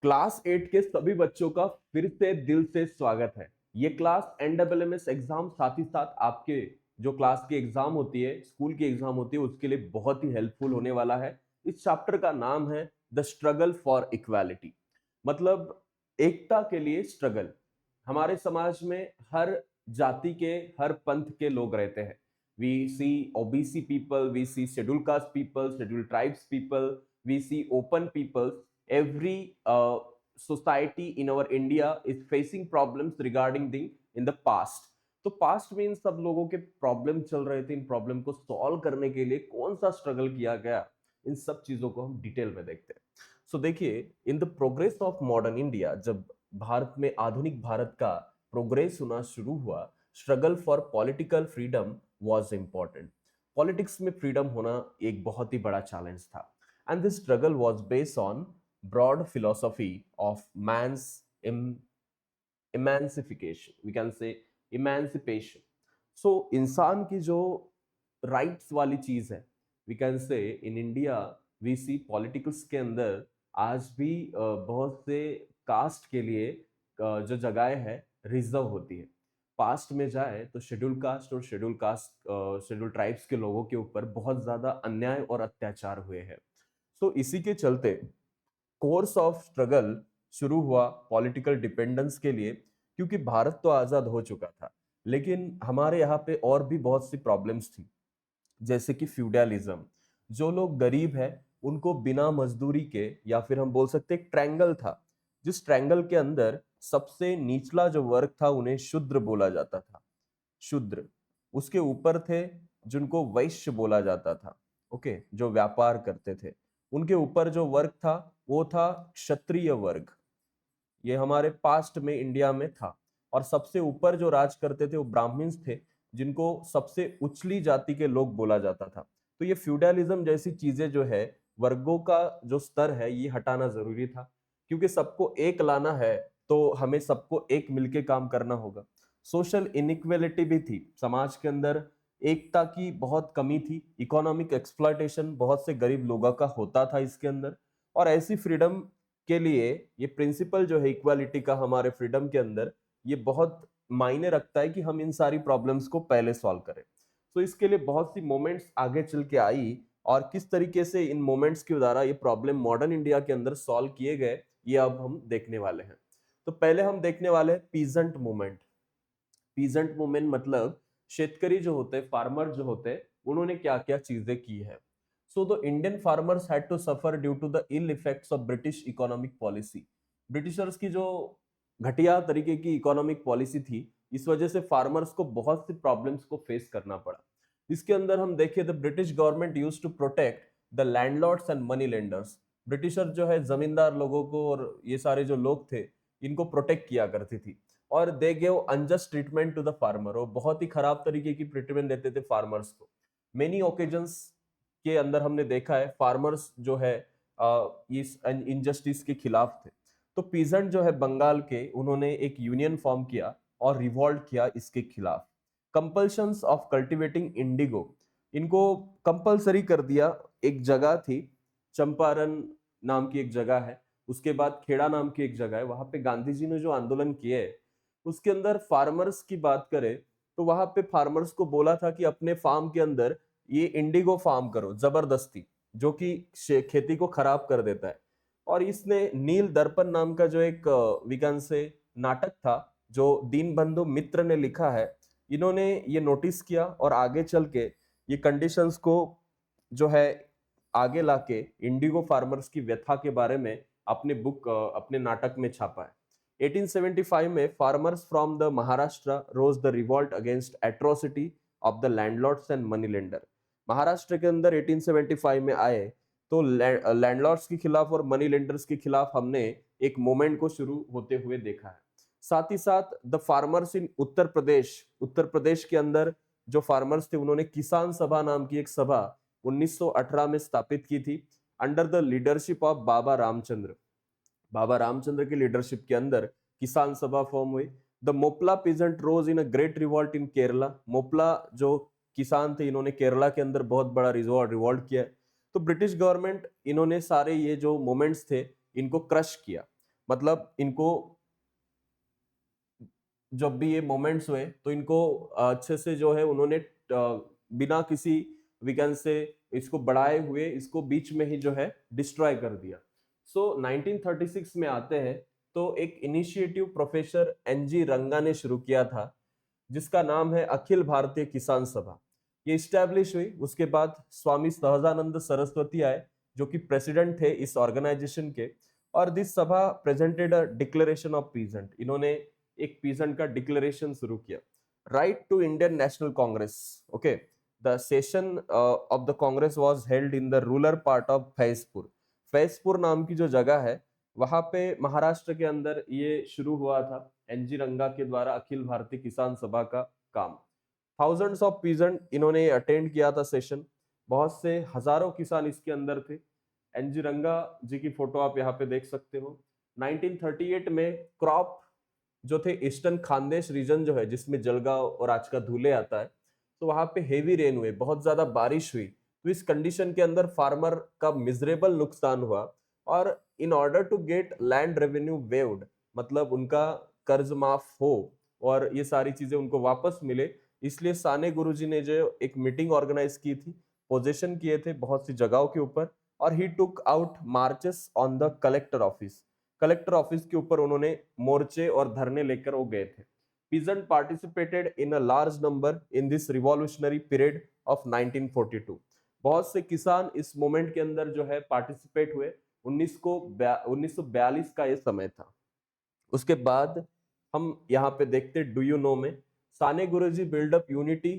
Class 8 के सभी बच्चों का फिर से दिल से स्वागत है। ये क्लास एनडब्ल्यूएमएस एग्जाम साथ ही साथ आपके जो क्लास की एग्जाम होती है, स्कूल की एग्जाम होती है, उसके लिए बहुत ही हेल्पफुल होने वाला है। इस चैप्टर का नाम है द स्ट्रगल फॉर इक्वालिटी। मतलब एकता के लिए स्ट्रगल। हमारे समाज में हर जाति के, हर पंथ के लोग रहते हैं। We see OBC people, we see schedule caste people, schedule tribes people, we see open people. Every society in our India is facing problems regarding the in the past. तो पास्ट में इन सब लोगों के प्रॉब्लम चल रहे थे। इन problem को solve करने के लिए कौन सा स्ट्रगल किया गया, इन सब चीजों को हम डिटेल में देखते हैं। सो देखिए, in the progress of modern India, जब भारत में आधुनिक भारत का प्रोग्रेस होना शुरू हुआ, struggle for political freedom was important. Politics में फ्रीडम होना एक बहुत ही बड़ा चैलेंज था। And this struggle was based on broad philosophy of man's emancipation. We can say emancipation. So इंसान की जो राइट्स वाली चीज है, we can say in India we see politics के अंदर आज भी बहुत से कास्ट के लिए जो जगह है रिजर्व होती है। पास्ट में जाए तो शेड्यूल कास्ट और शेड्यूल ट्राइब्स के लोगों के ऊपर बहुत ज्यादा अन्याय और अत्याचार हुए हैं। तो इसी के चलते कोर्स ऑफ स्ट्रगल शुरू हुआ पॉलिटिकल डिपेंडेंस के लिए, क्योंकि भारत तो आजाद हो चुका था, लेकिन हमारे यहाँ पे और भी बहुत सी प्रॉब्लम्स थी, जैसे कि फ्यूडलिज्म। जो लोग गरीब है उनको बिना मजदूरी के, या फिर हम बोल सकते एक ट्रायंगल था, जिस ट्रायंगल के अंदर सबसे निचला जो वर्ग था उन्हें शूद्र बोला जाता था। शूद्र, उसके ऊपर थे जिनको वैश्य बोला जाता था। ओके, जो व्यापार करते थे। उनके ऊपर जो वर्ग था वो था क्षत्रिय वर्ग। ये हमारे पास्ट में इंडिया में था। और सबसे ऊपर जो राज करते थे वो ब्राह्मण्स थे, जिनको सबसे उछली जाति के लोग बोला जाता था। तो ये फ्यूडलिज्म जैसी चीजें जो है, वर्गों का जो स्तर है, ये हटाना जरूरी था, क्योंकि सबको एक लाना है तो हमें सबको एक मिलके काम करना होगा। सोशल इनइक्वालिटी भी थी समाज के अंदर, एकता की बहुत कमी थी, इकोनॉमिक एक्सप्लॉयटेशन बहुत से गरीब लोगों का होता था इसके अंदर। और ऐसी फ्रीडम के लिए ये प्रिंसिपल जो है इक्वालिटी का हमारे फ्रीडम के अंदर, ये बहुत मायने रखता है कि हम इन सारी प्रॉब्लम्स को पहले सॉल्व करें। तो इसके लिए बहुत सी मोमेंट्स आगे चल के आई, और किस तरीके से इन मोमेंट्स के द्वारा ये प्रॉब्लम मॉडर्न इंडिया के अंदर सॉल्व किए गए, ये अब हम देखने वाले हैं। तो पहले हम देखने वाले हैं पीजेंट मूवमेंट। पीजेंट मूवमेंट मतलब शेतकरी जो होते हैं, फार्मर जो होते हैं, उन्होंने क्या क्या चीजें की है। So the Indian farmers had to suffer due to the ill effects of British economic policy. Britishers की जो घटिया तरीके की इकोनॉमिक पॉलिसी थी, इस वजह से फार्मर्स को बहुत सी प्रॉब्लम्स को फेस करना पड़ा। इसके अंदर हम देखें, the British government used to protect the landlords and money lenders. Britisher जो है जमींदार लोगों को और ये सारे जो लोग थे, इनको प्रोटेक्ट किया करती थी। और they gave unjust treatment to the farmer, और बहुत ही खराब तरीके की ट्रीटमेंट देते थे फार्मर्स को। मेनी ओकेजन्स के अंदर हमने देखा है फार्मर्स जो है इस इनजस्टिस के खिलाफ थे। तो पीजेंट जो है बंगाल के, उन्होंने एक यूनियन फॉर्म किया और रिवॉल्ट किया इसके खिलाफ। कंपल्शंस ऑफ कल्टिवेटिंग इंडिगो, इनको कंपलसरी कर दिया। एक जगह थी चंपारण नाम की एक जगह है, उसके बाद खेड़ा नाम की एक जगह है, वहां पे गांधी जी ने जो आंदोलन किए, उसके अंदर फार्मर्स की बात करें तो वहां पे फार्मर्स को बोला था कि अपने फार्म के अंदर ये इंडिगो फार्म करो जबरदस्ती, जो कि खेती को खराब कर देता है। और इसने नील दर्पण नाम का जो एक विज्ञान से नाटक था, जो दीनबंधु मित्र ने लिखा है, इन्होंने ये नोटिस किया और आगे चल के ये कंडीशंस को जो है आगे लाके इंडिगो फार्मर्स की व्यथा के बारे में अपने बुक, अपने नाटक में छापा है। 1875 में farmers from the Maharashtra rose the revolt against atrocity of the landlords and money lender. Maharashtra के अंदर 1875 में आए तो लैंडलॉर्ड्स के खिलाफ और मनी लेंडर्स के खिलाफ हमने एक मूवमेंट को शुरू होते हुए देखा है। साथ ही साथ the farmers in Uttar Pradesh के अंदर जो फार्मर्स थे, उन्होंने किसान सभा नाम की एक सभा 1918 में स्थापित की थी, under the leadership of Baba Ramchandra. Baba Ramchandra की लीडरशिप के अंदर किसान सभा फॉर्म हुई। The Moplah peasant rose in a great revolt in Kerala. Moplah जो किसान थे, इन्होंने केरला के अंदर बहुत बड़ा रिवॉल्ट किया। तो ब्रिटिश गवर्नमेंट, इन्होंने सारे ये जो मोमेंट्स थे, इनको क्रश किया। मतलब इनको जब भी ये मोमेंट्स हुए तो इनको अच्छे से जो है उन्होंने बिना किसी वी कैन से इसको बढ़ाए हुए इसको बीच में ही जो है डिस्ट्रॉय कर दिया। सो 1936 में आते हैं तो एक इनिशिएटिव प्रोफेसर एनजी रंगा ने शुरू किया था जिसका नाम है अखिल भारतीय किसान सभा। ये स्टैब्लिश हुई, उसके बाद स्वामी सहजानंद सरस्वती आए जो कि प्रेसिडेंट थे इस ऑर्गेनाइजेशन के, और this Sabha presented a declaration of peasant. इन्होंने एक पीजेंट का डिक्लेरेशन शुरू किया। Right to Indian National Congress, okay, the session of the Congress was held in the rural part of Faizpur. Faizpur नाम की जो जगह है वहां पे महाराष्ट्र के अंदर ये शुरू हुआ था एनजी रंगा के द्वारा अखिल भारतीय किसान सभा का काम। थाउजेंड्स ऑफ पीजेंट इन्होंने अटेंड किया था सेशन, बहुत से हजारों किसान इसके अंदर थे। एनजी रंगा जी की फोटो आप यहाँ पे देख सकते हो। 1938 में क्रॉप जो थे ईस्टर्न खानदेश रीजन जो है जिसमें जलगांव और आज का धुले आता है, तो वहां पे हेवी रेन हुए, बहुत ज्यादा बारिश हुई, तो इस कंडीशन के अंदर फार्मर का मिजरेबल नुकसान हुआ। और in order to get land revenue waived, मतलब उनका कर्ज माफ हो और ये सारी चीजें उनको वापस मिले, इसलिए साने गुरुजी ने जो एक मीटिंग ऑर्गेनाइज की थी, पोजीशन किए थे बहुत सी जगहों के ऊपर, और he took out marches on the collector office. Collector office के ऊपर उन्होंने मोर्चे और धरने लेकर वो गए थे। Peasant participated in a large number in this revolutionary period of 1942। बहुत से किसान इस मोमेंट के अंदर जो है पार्टिसिपेट हुए। 1942 का ये समय था। उसके बाद हम यहाँ पे देखते डू यू नो में Sane Guruji build up unity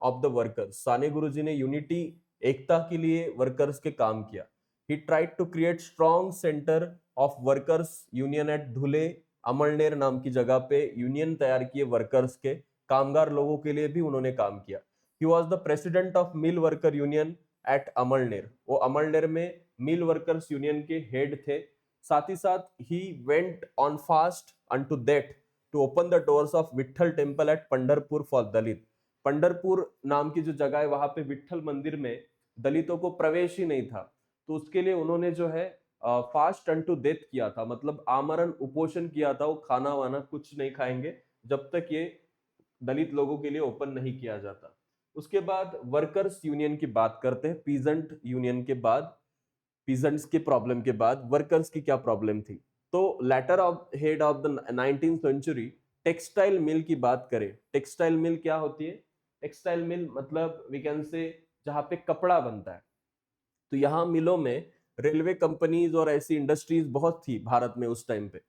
of the workers. Sane Guruji ने यूनिटी, एकता के लिए वर्कर्स के काम किया। He tried to create strong centre of workers union at Dhule, Amalner नाम की जगह पे यूनियन तैयार किए वर्कर्स के, कामगार लोगों के लिए भी उन्होंने काम किया। He was the president of mill worker union at Amalner. वो अमलनेर में मिल वर्कर्स यूनियन के हेड थे। साथ ही साथ he went on fast unto that to open the doors of Vithal temple at Pandharpur for Dalit. Pandharpur नाम की जो जगह है वहां पे विठल मंदिर में दलितों को प्रवेश ही नहीं था, तो उसके लिए उन्होंने जो है फास्ट अनटू डेथ किया था, मतलब आमरण उपोषण किया था। वो खाना वाना कुछ नहीं खाएंगे जब तक ये दलित लोगों के लिए ओपन नहीं किया जाता। उसके बाद वर्कर्स यूनियन की बात करते हैं। पीजेंट यूनियन के बाद, पीजेंट्स के प्रॉब्लम के बाद वर्कर्स की क्या प्रॉब्लम थी, तो latter of head of the 19th century textile mill की बात करें। टेक्सटाइल मिल क्या होती है? टेक्सटाइल मिल मतलब वी कैन से जहां पे कपड़ा बनता है। तो यहाँ मिलों में रेलवे कंपनीज और ऐसी इंडस्ट्रीज बहुत थी भारत में उस टाइम पे।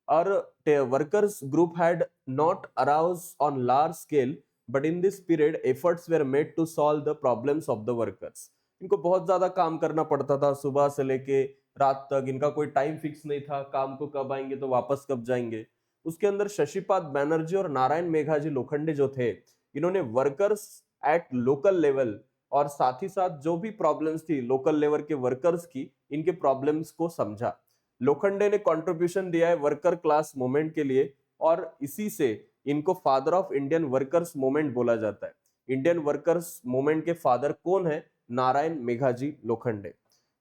और workers group had not arouse on large scale, but in this period efforts were made to solve the problems of the workers. इनको बहुत ज्यादा काम करना पड़ता था, सुबह से लेके रात तक। इनका कोई टाइम फिक्स नहीं था, काम को कब आएंगे तो वापस कब जाएंगे। उसके अंदर शशिपाद बैनर्जी और नारायण मेघाजी लोखंडे जो थे, इन्होंने वर्कर्स एट लोकल लेवल और साथ ही साथ जो भी प्रॉब्लम्स थी लोकल लेवल के वर्कर्स की, इनके प्रॉब्लम्स को समझा। लोखंडे ने कंट्रीब्यूशन दिया है वर्कर क्लास मूवमेंट के लिए, और इसी से इनको father of Indian workers movement बोला जाता है। इंडियन वर्कर्स मूवमेंट के फादर कौन है? Narayan Meghaji Lokhande.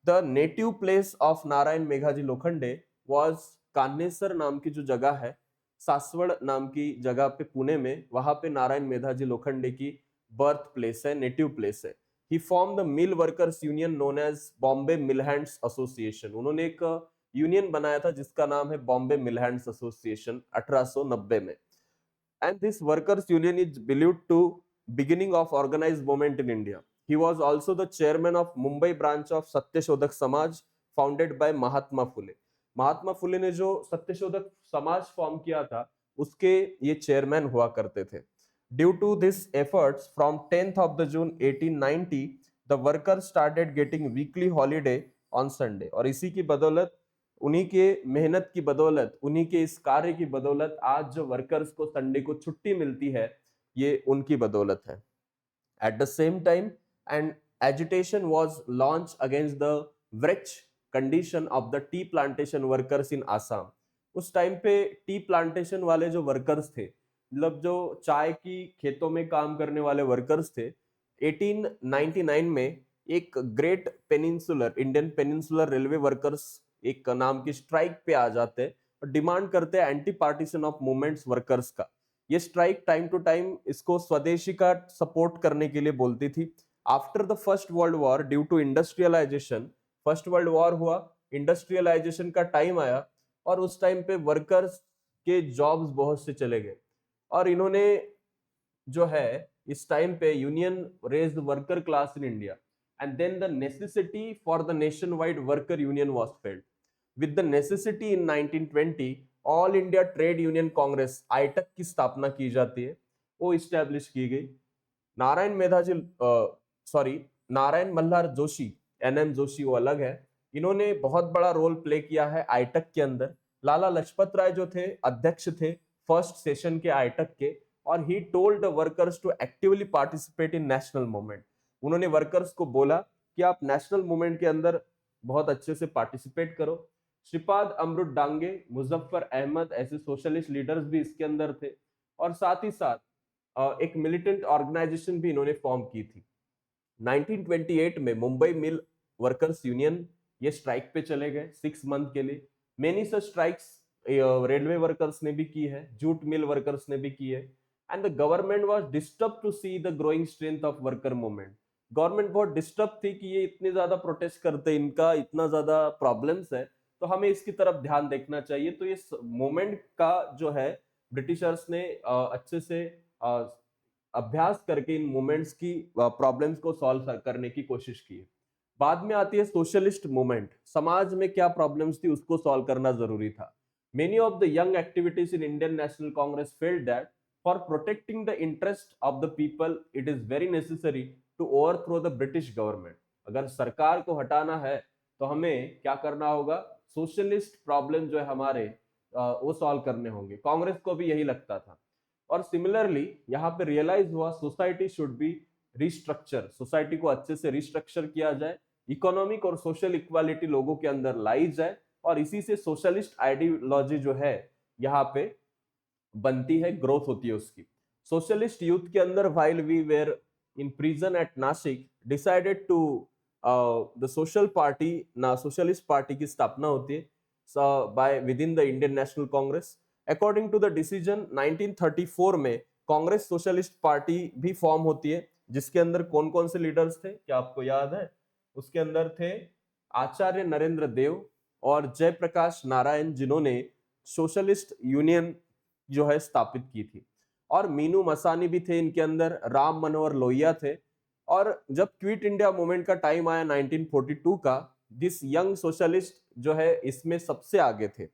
The native place of Narayan Meghaji Lokhande was Kanhesar नाम की जो जगह है, सासवड़ नाम की जगह पे पुणे में, वहां पे नारायण मेघाजी लोखंडे की बर्थ प्लेस है, नेटिव प्लेस है। He form the mill workers union known as Bombay mill hands association. उन्होंने एक यूनियन बनाया था जिसका नाम है बॉम्बे मिल हैंड्स एसोसिएशन 1890 में। And this workers union is believed to beginning of organised movement in India. He was also the chairman of Mumbai branch of Satyashodhak Samaj founded bye Mahatma Phule. Mahatma Phule ने जो सत्यशोधक समाज फॉर्म किया था उसके ये चेयरमैन हुआ करते थे। Due to this efforts from 10th of the June 1890 the workers started getting weekly holiday on Sunday. और इसी की बदौलत, उन्हीं के मेहनत की बदौलत, उन्हीं के इस कार्य की बदौलत आज जो वर्कर्स को संडे को छुट्टी मिलती है, ये उनकी बदौलत है। At the same time and agitation was launch against the wretched condition of the tea plantation workers in Assam. उस टाइम पे टी प्लांटेशन वाले जो वर्कर्स थे, मतलब जो चाय की खेतों में काम करने वाले वर्कर्स थे, 1899 में एक great peninsular Indian peninsular railway workers एक नाम की स्ट्राइक पे आ जाते हैं, डिमांड करते हैं anti partition of movements workers का। ये स्ट्राइक टाइम टू टाइम इसको स्वदेशी का सपोर्ट करने के लिए बोलती थी। After the first world war due to industrialisation, first world war हुआ, इंडस्ट्रियलाइजेशन का टाइम आया और उस टाइम पे वर्कर्स के जॉब्स बहुत से चले गए और इन्होंने जो है इस टाइम पे union raised worker class in India and then the necessity for the nation wide worker union was felt. With the necessity in 1920 all India trade union congress AITUC की स्थापना की जाती है, वो इस्टेब्लिश की गई। नारायण मेधाजी सॉरी नारायण मल्हार जोशी, एनएम जोशी वो अलग है, इन्होंने बहुत बड़ा रोल प्ले किया है आईटक के अंदर। लाला लजपत राय जो थे अध्यक्ष थे फर्स्ट सेशन के आईटक के, और he told the workers to actively participate in national movement. उन्होंने वर्कर्स को बोला कि आप नेशनल मूवमेंट के अंदर बहुत अच्छे से पार्टिसिपेट करो। श्रीपाद अमरुद डांगे, मुजफ्फर अहमद ऐसे सोशलिस्ट लीडर्स भी इसके अंदर थे और साथ ही साथ एक मिलिटेंट ऑर्गेनाइजेशन भी इन्होंने फॉर्म की थी। 1928 में मुंबई मिल वर्कर्स यूनियन ये स्ट्राइक पे चले गए 6 मंथ के लिए। Many such strikes railway workers ने भी की है, जूट मिल वर्कर्स ने भी की है and the government was disturb to see the growing strength of worker movement. Government बहुत डिस्टर्ब थी कि ये इतने ज्यादा प्रोटेस्ट करते, इनका इतना ज्यादा प्रॉब्लम्स है, तो हमें इसकी तरफ ध्यान देखना चाहिए। तो ये मूवमेंट का जो है ब्रिटिशर्स ने अच्छे से अभ्यास करके इन मूवमेंट्स की प्रॉब्लम्स को सॉल्व करने की कोशिश की है। बाद में आती है सोशलिस्ट मूवमेंट। समाज में क्या प्रॉब्लम्स थी उसको सॉल्व करना जरूरी था। Many of the young activities in Indian National Congress felt that for protecting the interest of the people it is very necessary to overthrow the British government. अगर सरकार को हटाना है तो हमें क्या करना होगा, सोशलिस्ट प्रॉब्लम जो है हमारे वो सॉल्व करने होंगे। कांग्रेस को भी यही लगता था। और सिमिलरली यहाँ पे रियलाइज हुआ society should be restructure, society को अच्छे से रिस्ट्रक्चर किया जाए, इकोनॉमिक और सोशल इक्वालिटी लोगों के अंदर लाई जाए और इसी से सोशलिस्ट आइडियोलॉजी जो है यहाँ पे बनती है, ग्रोथ होती है उसकी। सोशलिस्ट यूथ के अंदर while we were in prison at Nasik decided to the social party ना सोशलिस्ट पार्टी की स्थापना होती है by within the Indian National Congress. According to the decision 1934 में कांग्रेस सोशलिस्ट पार्टी भी फॉर्म होती है, जिसके अंदर कौन कौन से लीडर्स थे क्या आपको याद है? उसके अंदर थे आचार्य नरेंद्र देव और जयप्रकाश नारायण, जिन्होंने सोशलिस्ट यूनियन जो है स्थापित की थी, और मीनू मसानी भी थे इनके अंदर, राम मनोहर लोहिया थे। और जब क्विट इंडिया मूवमेंट का टाइम आया 1942 का, दिस यंग सोशलिस्ट जो है इसमें सबसे आगे थे।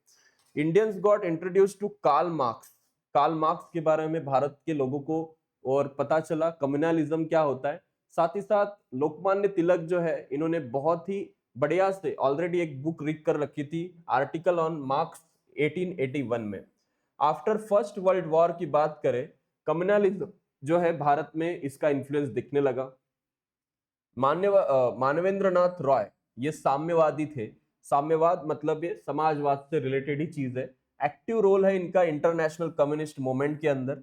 Indians got introduce to Karl Marx. Karl Marx के बारे में भारत के लोगों को और पता चला कम्युनलिज्म क्या होता है। साथ ही साथ लोकमान्य तिलक जो है इन्होंने बहुत ही बढ़िया से ऑलरेडी एक बुक लिख कर रखी थी, आर्टिकल ऑन मार्क्स 1881 में। आफ्टर फर्स्ट वर्ल्ड वॉर की बात करें, कम्युनलिज्म जो है भारत में इसका इन्फ्लुएंस दिखने लगा। मानवेंद्र नाथ रॉय ये साम्यवादी थे। साम्यवाद मतलब ये समाजवाद से रिलेटेड ही चीज है। एक्टिव रोल है इनका इंटरनेशनल कम्युनिस्ट मूवमेंट के अंदर।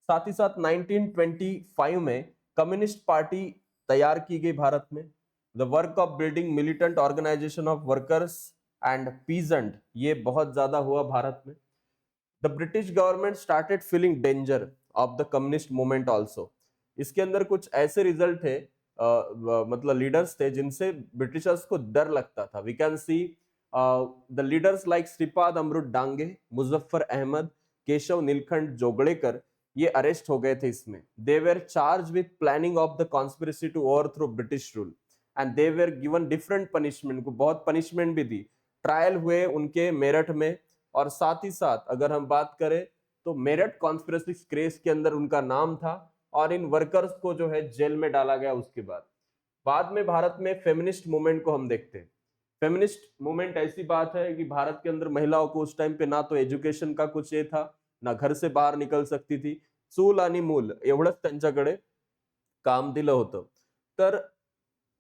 साथ ही साथ 1925 में कम्युनिस्ट पार्टी तैयार की गई भारत में। The work of building militant organisation of workers and peasant, ये बहुत ज्यादा हुआ भारत में। The British government started feeling danger of the communist movement also. इसके अंदर कुछ ऐसे रिजल्ट थे, मतलब लीडर्स थे जिनसे ब्रिटिशर्स को डर लगता था। We can see the leaders like Shripad Amrut Dange, Muzaffar Ahmad, Keshav Neelkanth जोगड़ेकर, ये अरेस्ट हो गए थे इसमें। They were charge with planning of the conspiracy to overthrow British rule and they were given different punishment, को बहुत पनिशमेंट भी दी। ट्रायल हुए उनके मेरठ में। और साथ ही साथ अगर हम बात करें तो मेरठ कॉन्स्पिरेसी केस के अंदर उनका नाम था और इन वर्कर्स को जो है जेल में डाला गया। उसके बाद में भारत में फेमिनिस्ट मूवमेंट को हम देखते हैं। फेमिनिस्ट मूवमेंट ऐसी बात है कि भारत के अंदर महिलाओं को उस टाइम पे ना तो एज्युकेशन का कुछ ये था, ना घर से बाहर निकल सकती थी, चूल आणि मूल एवढंच त्यांच्याकडे काम दिलं होतं। तर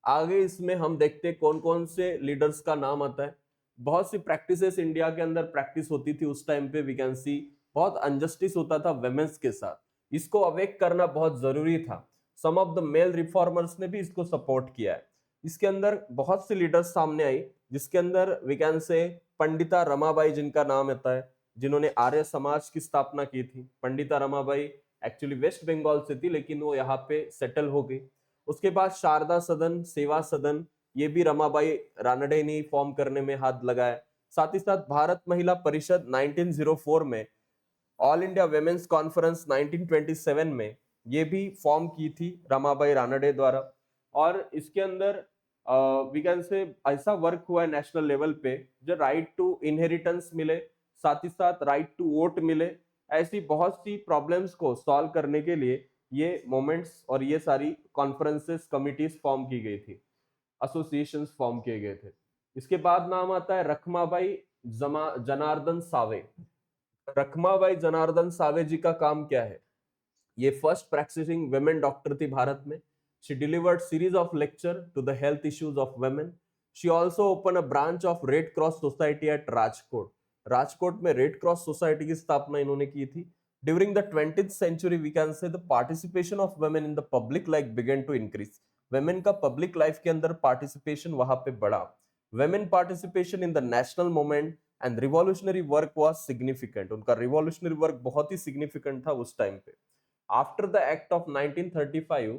आगे इसमें हम देखते हैं कौन कौन से लीडर्स का नाम आता है। बहुत सी प्रैक्टिसेस इंडिया के अंदर प्रैक्टिस होती थी उस टाइम पे। वी कैन सी बहुत अनजस्टिस होता था वेमेंस के साथ, इसको अवेक करना बहुत जरूरी था। सम ऑफ द मेल रिफॉर्मर्स ने भी इसको सपोर्ट किया है। इसके अंदर बहुत से लीडर्स सामने आई, जिसके अंदर वी कैन से पंडिता रमाबाई जिनका नाम आता है, जिन्होंने आर्य समाज की स्थापना की थी। पंडिता रमाबाई एक्चुअली वेस्ट बंगाल से थी, लेकिन वो यहाँ पे सेटल हो गई। उसके बाद शारदा सदन, सेवा सदन, ये भी रमाबाई रानडे ने फॉर्म करने में हाथ लगाया। साथ ही साथ भारत महिला परिषद 1904 में, ऑल इंडिया वेमेन्स कॉन्फ्रेंस 1927 में, ये भी फॉर्म की थी रमाबाई रानडे द्वारा। और इसके अंदर वी कैन से ऐसा वर्क हुआ है नेशनल लेवल पे, जो राइट टू इनहेरिटेंस मिले, साथ ही साथ राइट टू वोट मिले। ऐसी बहुत सी प्रॉब्लम्स को सॉल्व करने के लिए ये मोमेंट्स और ये सारी कॉन्फ्रेंसेस, कमिटीज फॉर्म की गई थी, एसोसिएशंस फॉर्म किए गए थे। इसके बाद नाम आता है रखमाबाई जनार्दन सावे। रखमाबाई जनार्दन सावे जी का काम क्या है? ये फर्स्ट प्रैक्टिसिंग वेमेन डॉक्टर थी भारत में। She delivered series of lecture to the health issues of women. She also open a branch of Red cross Society at Rajkot. Rajkot में रेड क्रॉस सोसाइटी की स्थापना इन्होंने की थी। During the 20th century we can say the participation of women in the public life began to increase. Women का public life के अंदर participation वहां पे बढ़ा। Women participation in the national movement and revolutionary work was significant. उनका revolutionary work बहुत ही significant था उस टाइम पे। आफ्टर द एक्ट ऑफ 1935,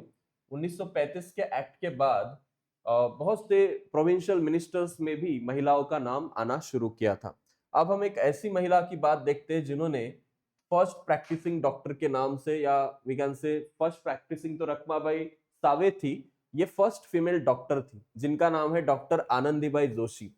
1935 के एक्ट के बाद बहुत से प्रोविंशियल मिनिस्टर्स में भी महिलाओं का नाम आना शुरू किया था। अब हम एक ऐसी महिला की बात देखते हैं जिन्होंने फर्स्ट प्रैक्टिसिंग डॉक्टर के नाम से, या we can say first practising तो रखमाबाई सावे थी, ये फर्स्ट फीमेल डॉक्टर थी, जिनका नाम है doctor Anandibai Joshi.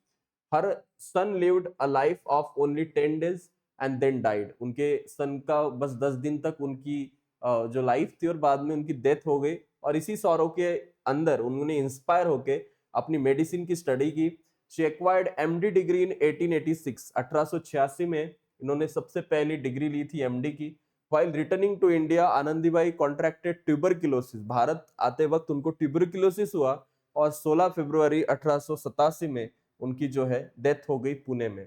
Her son lived a life of only 10 days and then died. उनके सन का बस 10 दिन तक उनकी जो लाइफ थी, और बाद में उनकी डेथ हो गई। और इसी सौरों के अंदर उन्होंने इंस्पायर होके अपनी मेडिसिन की स्टडी की। She acquired MD degree in 1886। 1886 में इन्होंने सबसे पहली डिग्री ली थी एमडी की। While returning to India, Anandibai contracted tuberculosis. Bharat आते वक्त उनको ट्यूबरक्लोसिस हुआ, और 16 फरवरी 1887 में उनकी जो है डेथ हो गई पुणे में।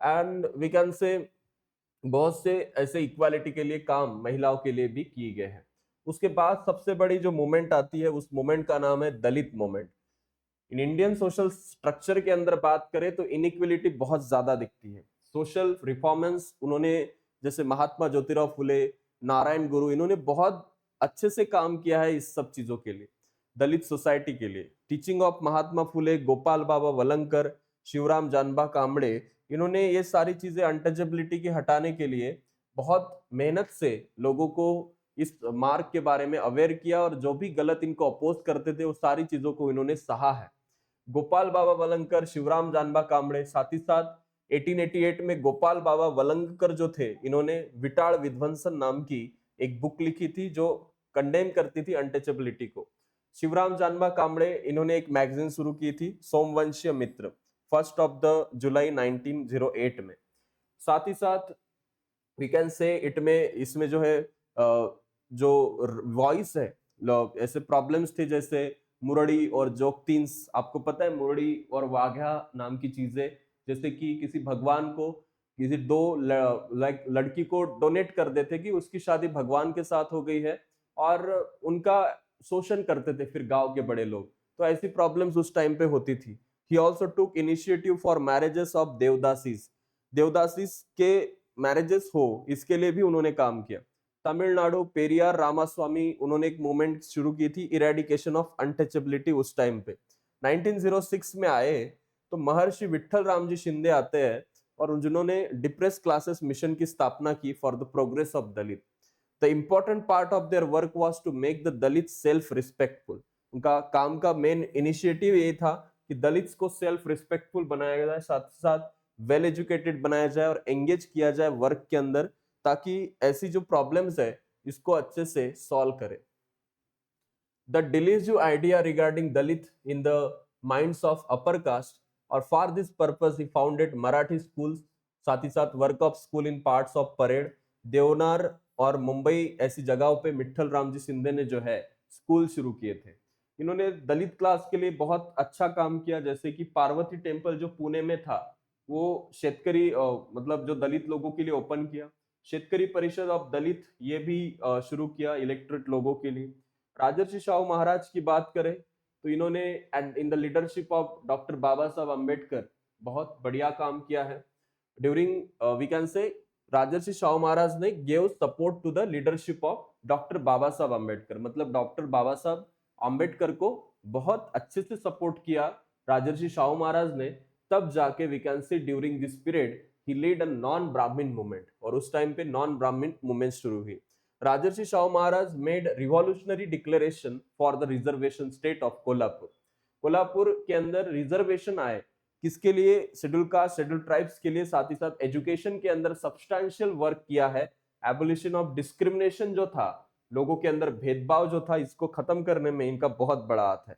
एंड वी कैन से बहुत से ऐसे इक्वालिटी के लिए काम महिलाओं के लिए भी किए गए हैं। उसके बाद सबसे बड़ी जो मूवमेंट आती है, उस मूवमेंट का नाम है Dalit movement. In Indian social structure के अंदर बात करें तो इनइक्वलिटी बहुत ज्यादा दिखती है। सोशल रिफॉर्मेंस उन्होंने, जैसे महात्मा ज्योतिराव फुले, नारायण गुरु, इन्होंने बहुत अच्छे से काम किया है इस सब चीजों के लिए, दलित सोसाइटी के लिए। टीचिंग ऑफ महात्मा फुले, गोपाल बाबा वलंकर, शिवराम जानबा कामड़े, इन्होंने ये सारी चीजें अनटचेबिलिटी की हटाने के लिए बहुत मेहनत से लोगों को इस मार्ग के बारे में अवेयर किया, और जो भी गलत इनको अपोज करते थे वो सारी चीजों को इन्होंने सहा है। गोपाल बाबा वलंकर, शिवराम जानबा कामड़े, साथ ही साथ 1888 में गोपाल बाबा वलंकर जो थे, इन्होंने विटाड़ विध्वंसन नाम की एक बुक लिखी थी जो कंडेम करती थी अनटचेबिलिटी को। शिवराम जानबा कामड़े, इन्होंने एक मैगजीन शुरू की थी, सोमवंशीय मित्र, 1 जुलाई 1908 में। साथ ही साथ वी कैन से इट में, इसमें जो है जो वॉइस है, ऐसे प्रॉब्लम्स थे जैसे मुरड़ी और जोगतींस। आपको पता है मुरड़ी और वाघा नाम की चीजें, जैसे कि किसी भगवान को, किसी दो लाइक लड़की को डोनेट कर देते कि उसकी शादी भगवान के साथ हो गई है, और उनका शोषण करते थे फिर गांव के बड़े लोग। तो ऐसी प्रॉब्लम्स उस टाइम पे होती थी। He also took initiative for marriages of devadasis. Devadasis के मैरिजेस हो, इसके लिए भी उन्होंने काम किया। तमिलनाडु, पेरियार रामास्वामी, उन्होंने एक मूवमेंट शुरू की थी, इरेडिकेशन ऑफ अनटचेबिलिटी। उस टाइम पे 1906 में आए तो महर्षि विट्ठल राम जी शिंदे आते हैं, और जिन्होंने डिप्रेस क्लासेस मिशन की स्थापना की for the progress of Dalit. The important part of their work was to make the Dalit self respectful. उनका काम का मेन इनिशिएटिव ये था कि दलित्स को सेल्फ रिस्पेक्टफुल बनाया जाए, साथ साथ वेल एजुकेटेड बनाया जाए और एंगेज किया जाए वर्क के अंदर, ताकि ऐसी जो प्रॉब्लम्स है इसको अच्छे से सॉल्व करे। The delusive idea regarding Dalit in the minds of upper caste, और for this purpose he founded Marathi schools, साथ ही साथ work of school in parts of parade, Deonar और मुंबई, ऐसी जगहों पे मिट्ठल राम जी शिंदे ने जो है स्कूल शुरू किए थे। इन्होंने दलित क्लास के लिए बहुत अच्छा काम किया, जैसे कि पार्वती टेम्पल जो पुणे में था, वो शेतकरी मतलब जो दलित लोगों के लिए ओपन किया। शेतकरी परिषद ऑफ दलित, ये भी शुरू किया इलेक्ट्रेट लोगों के लिए। राजर्षि शाहू महाराज की बात करें तो इन्होंने in the leadership of doctor Baba Saheb Ambedkar बहुत बढ़िया काम किया है। during we can say राजर्षि शाहू महाराज ने gave support to the leadership of doctor Baba Saheb Ambedkar, मतलब डॉक्टर बाबा साहब अम्बेडकर को बहुत अच्छे से सपोर्ट किया राजर्षि शाहू महाराज ने। तब जाके we can say during this period he lead a non Brahmin movement, और उस टाइम पे नॉन ब्राह्मण मूवमेंट शुरू हुई। Rajarshi Shahu Maharaj made revolutionary declaration for the reservation state of Kolhapur. Kolhapur के अंदर रिजर्वेशन आए, किसके लिए? शेड्यूल कास्ट शेड्यूल ट्राइब्स के लिए। साथ ही साथ एजुकेशन के अंदर सब्सटैंशियल वर्क किया है। एबोलिशन ऑफ डिस्क्रिमिनेशन जो था, लोगों के अंदर भेदभाव जो था, इसको खत्म करने में इनका बहुत बड़ा हाथ है।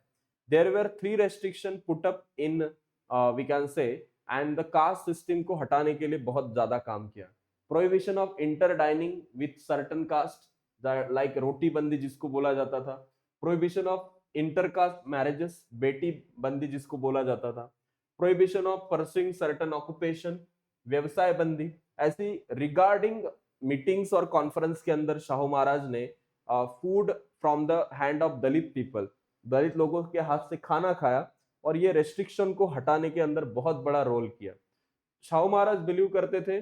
There were 3 restriction put up in we can say, and the caste system को हटाने के लिए बहुत ज्यादा काम किया। Prohibition of inter dining with certain caste, like रोटी बंदी जिसको बोला जाता था। प्रोहिबिशन ऑफ इंटरकास्ट मैरिजेस, बेटी बंदी जिसको बोला जाता था। Prohibition of pursuing certain occupation, व्यवसाय बंदी। ऐसी रिगार्डिंग मीटिंग्स और कॉन्फ्रेंस के अंदर शाहू महाराज ने food from the hand of Dalit people, Dalit लोगों के हाथ से खाना खाया, और ये रेस्ट्रिक्शन को हटाने के अंदर बहुत बड़ा रोल किया। शाहू महाराज बिलीव करते थे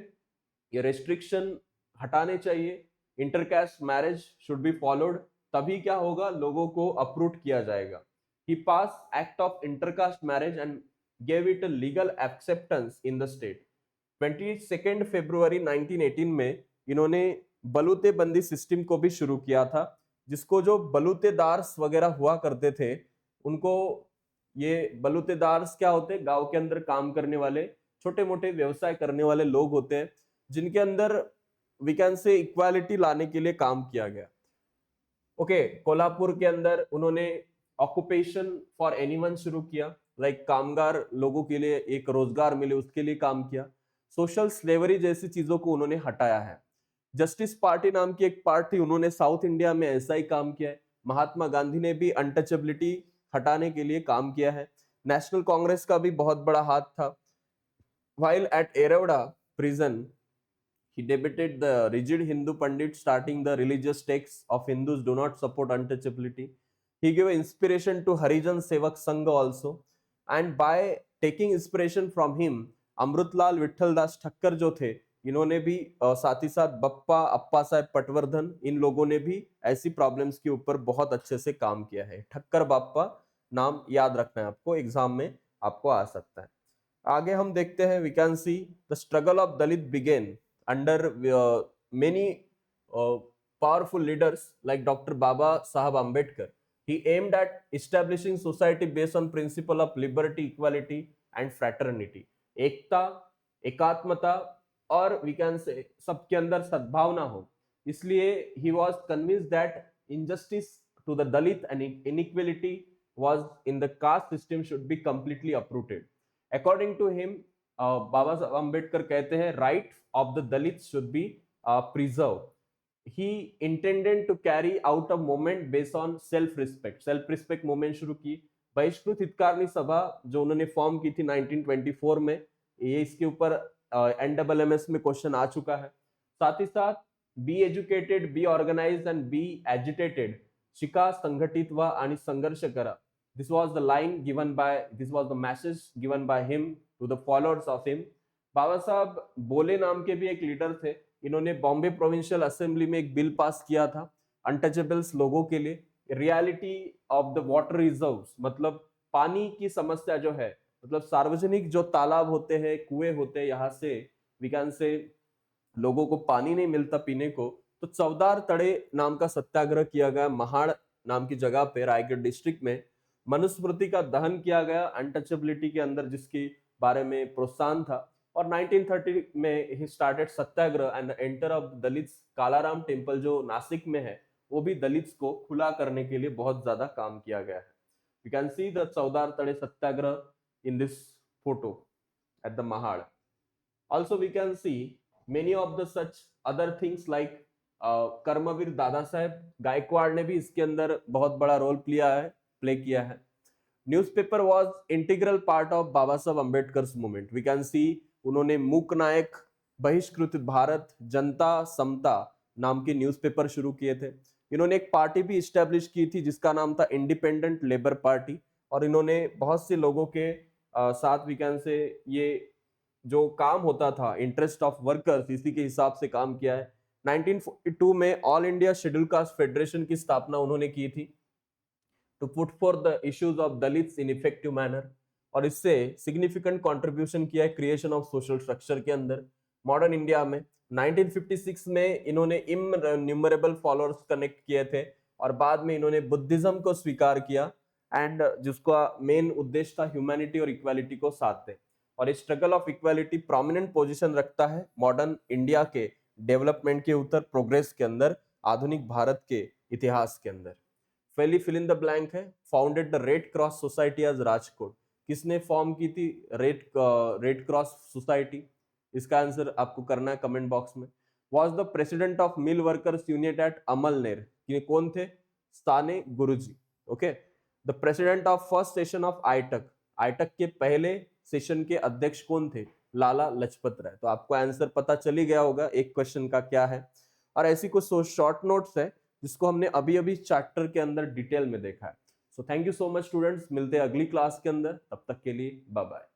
ये रेस्ट्रिक्शन हटाने चाहिए, intercaste marriage should be followed, तभी क्या होगा, लोगों को अप्रूव किया जाएगा। He pass act of intercaste marriage and gave it a legal acceptance in the state। 22 फरवरी 1918 में इन्होंने बलूते बंदी सिस्टम को भी शुरू किया था, जिसको जो बलूतेदार्स वगैरह हुआ करते थे उनको, ये बलूतेदार्स क्या होते हैं? गांव के अंदर काम करने वाले, छोटे मोटे व्यवसाय करने वाले लोग होते हैं, जिनके अंदर वी कैन से इक्वालिटी लाने के लिए काम किया गया। ओके, कोल्हापुर के अंदर उन्होंने ऑक्यूपेशन फॉर एनीवन शुरू किया, लाइक कामगार लोगों के लिए एक रोजगार मिले उसके लिए काम किया। सोशल स्लेवरी जैसी चीजों को उन्होंने हटाया है। जस्टिस पार्टी नाम की एक पार्टी, उन्होंने साउथ इंडिया में ऐसा ही काम किया है। महात्मा गांधी ने भी अनटचेबिलिटी हटाने के लिए काम किया है। नेशनल कांग्रेस का भी बहुत बड़ा हाथ था। While at Eroda prison, he debated the rigid Hindu Pandit, starting the religious texts of Hindus do not support untouchability. He gave inspiration to Harijan Sevak Sangha also, and by taking inspiration from him, Amritlal Vitthal दास ठक्कर जो थे, इन्होंने भी साथ ही साथ बप्पा अप्पा साहेब पटवर्धन, इन लोगों ने भी ऐसी प्रॉब्लम्स के ऊपर बहुत अच्छे से काम किया है। ठक्कर बाप्पा नाम याद रखना है आपको, एग्जाम में आपको आ सकता है। आगे हम देखते हैं, we can see the struggle of Dalit began under many powerful leaders like Dr. Baba Sahab Ambedkar. He aimed at establishing society based on principle of liberty, equality and fraternity. एकता, एकात्मता और we can say सबके अंदर सद्भावना हो, इसलिए he was convinced that injustice to the Dalit and inequality was in the caste system should be completely uprooted. According to him, बाबा साहब अम्बेडकर कहते हैं right of the Dalits should be preserved. He intended to carry out a movement based on self-respect. Self-respect movement शुरू की। बहिष्कृत हितकारिणी सभा जो उन्होंने form की थी 1924 में, ये इसके ऊपर NMMS में क्वेश्चन आ चुका है। साथ ही साथ be educated, be organised and be agitated, शिका, संघटित व्हा आणि संघर्ष करा. This was the line given by, this was the message given by him to the followers of him. बाबा साहब बोले नाम के भी एक लीडर थे, इन्होंने बॉम्बे प्रोविंशियल असेंबली में एक बिल पास किया था अनटचेबल्स लोगों के लिए। Reality of the water reserves, मतलब पानी की समस्या जो है, मतलब सार्वजनिक जो तालाब होते हैं, कुएं होते हैं, यहाँ से वी कैन से लोगों को पानी नहीं मिलता पीने को, तो चौदार तड़े नाम का सत्याग्रह किया गया महाड़ नाम की जगह पे, रायगढ़ डिस्ट्रिक्ट में। मनुस्मृति का दहन किया गया अनटचेबिलिटी के अंदर, जिसके बारे में प्रोत्साहन था। और 1930 में he started Satyagraha and enter of Dalits. Kalaram temple जो नासिक में है, वो भी दलित्स को खुला करने के लिए बहुत ज्यादा काम किया गया है। You can see the Chavdar Tale Satyagraha in this photo at the Mahad. Also we can see many of the such other things like Karmaveer Dada Saheb Gaekwad ने भी इसके अंदर बहुत बड़ा रोल प्ले किया है। Newspaper was integral part of Baba Saheb Ambedkar's movement. We can see उन्होंने मूक नायक, बहिष्कृत भारत, जनता समता नाम के न्यूज़पेपर शुरू किए थे। इन्होंने एक पार्टी भी इस्टेब्लिश की थी जिसका नाम था इंडिपेंडेंट लेबर पार्टी, और इन्होंने बहुत से लोगों के साथ वी कैन से ये जो काम होता था, इंटरेस्ट ऑफ वर्कर्स, इसी के हिसाब से काम किया है। 1942 में all India schedule caste federation की स्थापना उन्होंने की थी, to put for the issues of Dalits in effective manner, और इससे सिग्निफिकेंट कंट्रीब्यूशन किया है क्रिएशन ऑफ सोशल स्ट्रक्चर के अंदर। मॉडर्न इंडिया में 1956 में इन्होंने इनन्यूमरेबल फॉलोअर्स कनेक्ट किए थे, और बाद में इन्होंने बुद्धिज्म को स्वीकार किया, एंड जिसका मेन उद्देश्य था ह्यूमैनिटी और इक्वालिटी को साथ दे। और struggle of equality prominent position रखता है मॉडर्न इंडिया के डेवलपमेंट के उत्तर प्रोग्रेस के अंदर, आधुनिक भारत के इतिहास के अंदर। फिल इन द ब्लैंक है, founded the red cross society as Rajkot. किसने फॉर्म की थी रेड क्रॉस सोसाइटी? इसका आंसर आपको करना है कमेंट बॉक्स में। Was the president of mill workers union at Amalner, ये कौन थे? Sane Guruji. Okay. The president of first session of AITUC, AITUC के पहले सेशन के अध्यक्ष कौन थे? लाला लजपत राय। तो आपको आंसर पता चल ही गया होगा एक क्वेश्चन का क्या है। और ऐसी कुछ शॉर्ट नोट्स है जिसको हमने अभी अभी चैप्टर के अंदर डिटेल में देखा है। So thank you so much students, मिलते हैं अगली क्लास के अंदर, तब तक के लिए बाय बाय।